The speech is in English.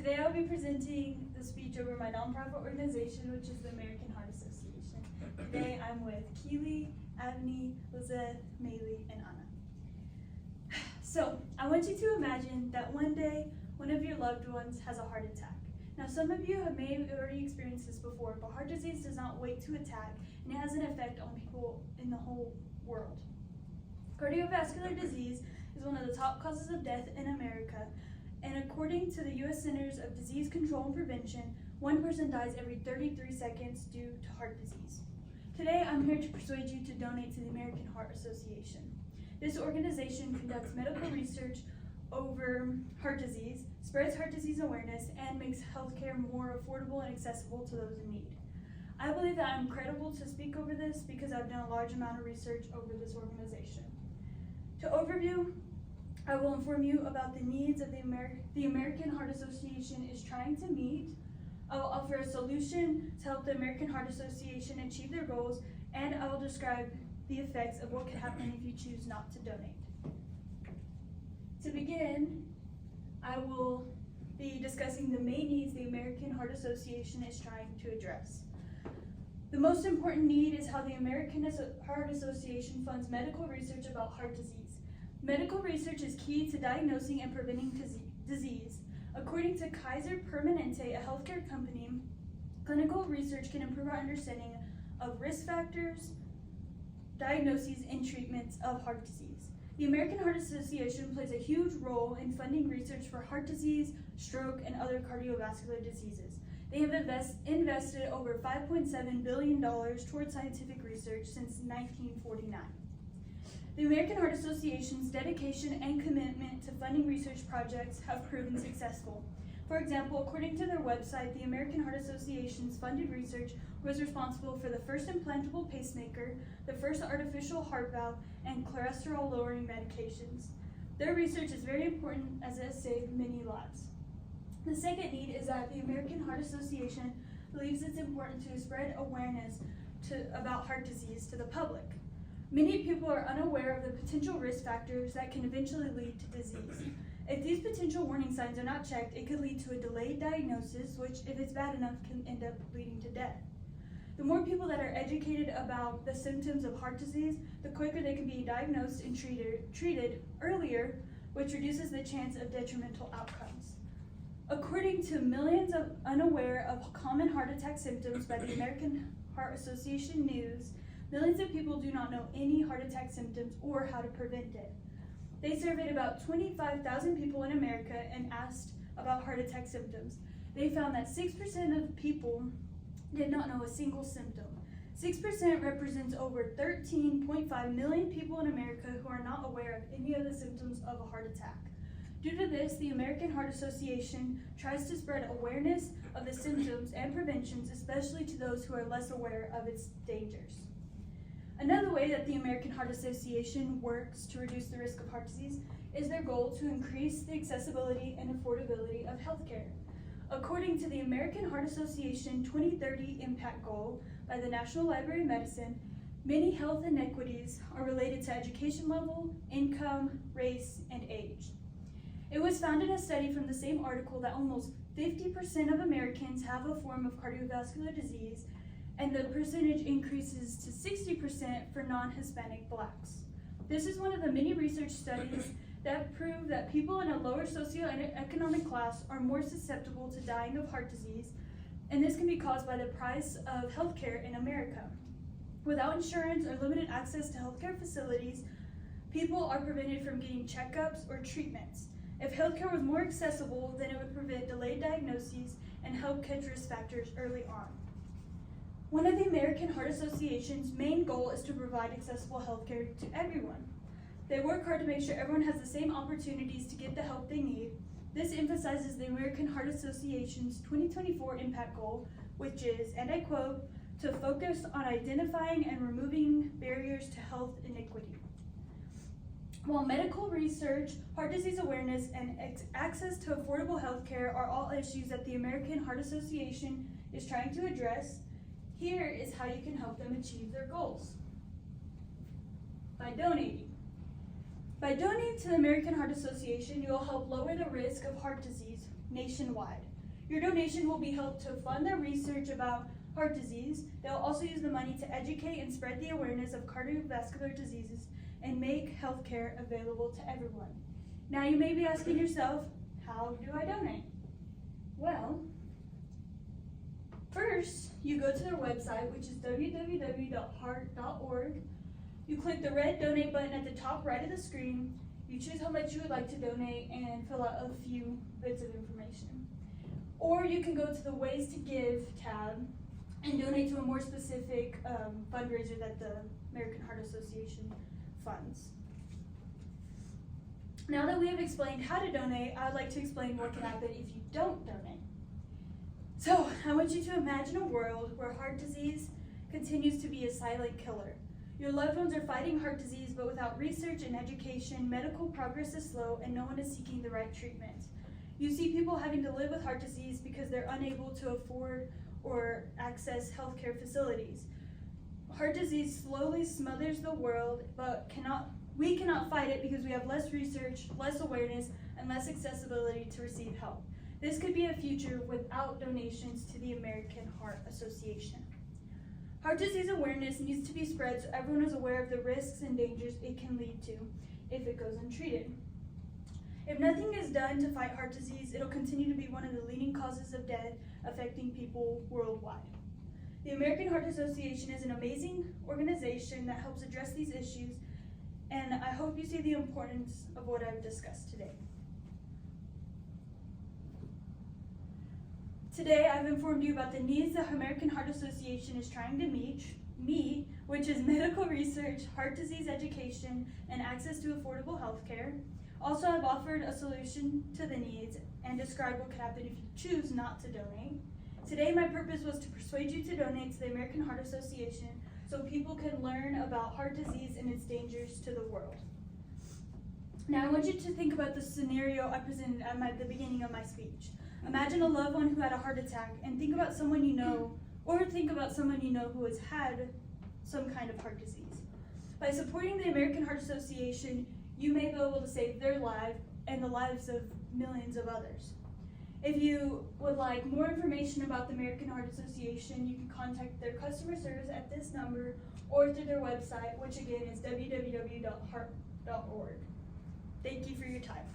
Today I'll be presenting the speech over my nonprofit organization, which is the American Heart Association. Today I'm with Keely, Avni, Lizette, Maylee, and Anna. So, I want you to imagine that one day one of your loved ones has a heart attack. Now, some of you may have already experienced this before, but heart disease does not wait to attack, and it has an effect on people in the whole world. Cardiovascular disease is one of the top causes of death in America, and according to the U.S. Centers of Disease Control and Prevention, one person dies every 33 seconds due to heart disease. Today, I'm here to persuade you to donate to the American Heart Association. This organization conducts medical research over heart disease, spreads heart disease awareness, and makes healthcare more affordable and accessible to those in need. I believe that I'm credible to speak over this because I've done a large amount of research over this organization. To overview, I will inform you about the needs of the American Heart Association is trying to meet. I will offer a solution to help the American Heart Association achieve their goals, and I will describe the effects of what could happen if you choose not to donate. To begin, I will be discussing the main needs the American Heart Association is trying to address. The most important need is how the American Heart Association funds medical research about heart disease. Medical research is key to diagnosing and preventing disease. According to Kaiser Permanente, a healthcare company, clinical research can improve our understanding of risk factors, diagnoses, and treatments of heart disease. The American Heart Association plays a huge role in funding research for heart disease, stroke, and other cardiovascular diseases. They have invested over $5.7 billion towards scientific research since 1949. The American Heart Association's dedication and commitment to funding research projects have proven successful. For example, according to their website, the American Heart Association's funded research was responsible for the first implantable pacemaker, the first artificial heart valve, and cholesterol-lowering medications. Their research is very important as it has saved many lives. The second need is that the American Heart Association believes it's important to spread awareness about heart disease to the public. Many people are unaware of the potential risk factors that can eventually lead to disease. If these potential warning signs are not checked, it could lead to a delayed diagnosis, which, if it's bad enough, can end up leading to death. The more people that are educated about the symptoms of heart disease, the quicker they can be diagnosed and treated earlier, which reduces the chance of detrimental outcomes. According to millions of unaware of common heart attack symptoms by the American Heart Association News, millions of people do not know any heart attack symptoms or how to prevent it. They surveyed about 25,000 people in America and asked about heart attack symptoms. They found that 6% of people did not know a single symptom. 6% represents over 13.5 million people in America who are not aware of any of the symptoms of a heart attack. Due to this, the American Heart Association tries to spread awareness of the symptoms and preventions, especially to those who are less aware of its dangers. Another way that the American Heart Association works to reduce the risk of heart disease is their goal to increase the accessibility and affordability of healthcare. According to the American Heart Association 2030 Impact Goal by the National Library of Medicine, many health inequities are related to education level, income, race, and age. It was found in a study from the same article that almost 50% of Americans have a form of cardiovascular disease, and the percentage increases to 60% for non-Hispanic blacks. This is one of the many research studies that prove that people in a lower socioeconomic class are more susceptible to dying of heart disease, and this can be caused by the price of healthcare in America. Without insurance or limited access to healthcare facilities, people are prevented from getting checkups or treatments. If healthcare was more accessible, then it would prevent delayed diagnoses and help catch risk factors early on. One of the American Heart Association's main goal is to provide accessible healthcare to everyone. They work hard to make sure everyone has the same opportunities to get the help they need. This emphasizes the American Heart Association's 2024 Impact Goal, which is, and I quote, to focus on identifying and removing barriers to health inequity. While medical research, heart disease awareness, and access to affordable health care are all issues that the American Heart Association is trying to address, here is how you can help them achieve their goals. By donating. By donating to the American Heart Association, you will help lower the risk of heart disease nationwide. Your donation will be helped to fund the research about heart disease. They'll also use the money to educate and spread the awareness of cardiovascular diseases and make healthcare available to everyone. Now you may be asking yourself, how do I donate? Well, first, you go to their website, which is www.heart.org. You click the red donate button at the top right of the screen. You choose how much you would like to donate and fill out a few bits of information. Or you can go to the Ways to Give tab and donate to a more specific fundraiser that the American Heart Association funds. Now that we have explained how to donate, I would like to explain what can happen if you don't donate. So, I want you to imagine a world where heart disease continues to be a silent killer. Your loved ones are fighting heart disease, but without research and education, medical progress is slow and no one is seeking the right treatment. You see people having to live with heart disease because they're unable to afford or access healthcare facilities. Heart disease slowly smothers the world, but we cannot fight it because we have less research, less awareness, and less accessibility to receive help. This could be a future without donations to the American Heart Association. Heart disease awareness needs to be spread so everyone is aware of the risks and dangers it can lead to if it goes untreated. If nothing is done to fight heart disease, it'll continue to be one of the leading causes of death affecting people worldwide. The American Heart Association is an amazing organization that helps address these issues, and I hope you see the importance of what I've discussed today. Today, I've informed you about the needs the American Heart Association is trying to meet, which is medical research, heart disease education, and access to affordable health care. Also, I've offered a solution to the needs and described what could happen if you choose not to donate. Today, my purpose was to persuade you to donate to the American Heart Association so people can learn about heart disease and its dangers to the world. Now, I want you to think about the scenario I presented at the beginning of my speech. Imagine a loved one who had a heart attack, and think about someone you know, or think about someone you know who has had some kind of heart disease. By supporting the American Heart Association, you may be able to save their life and the lives of millions of others. If you would like more information about the American Heart Association, you can contact their customer service at this number or through their website, which again is www.heart.org. Thank you for your time.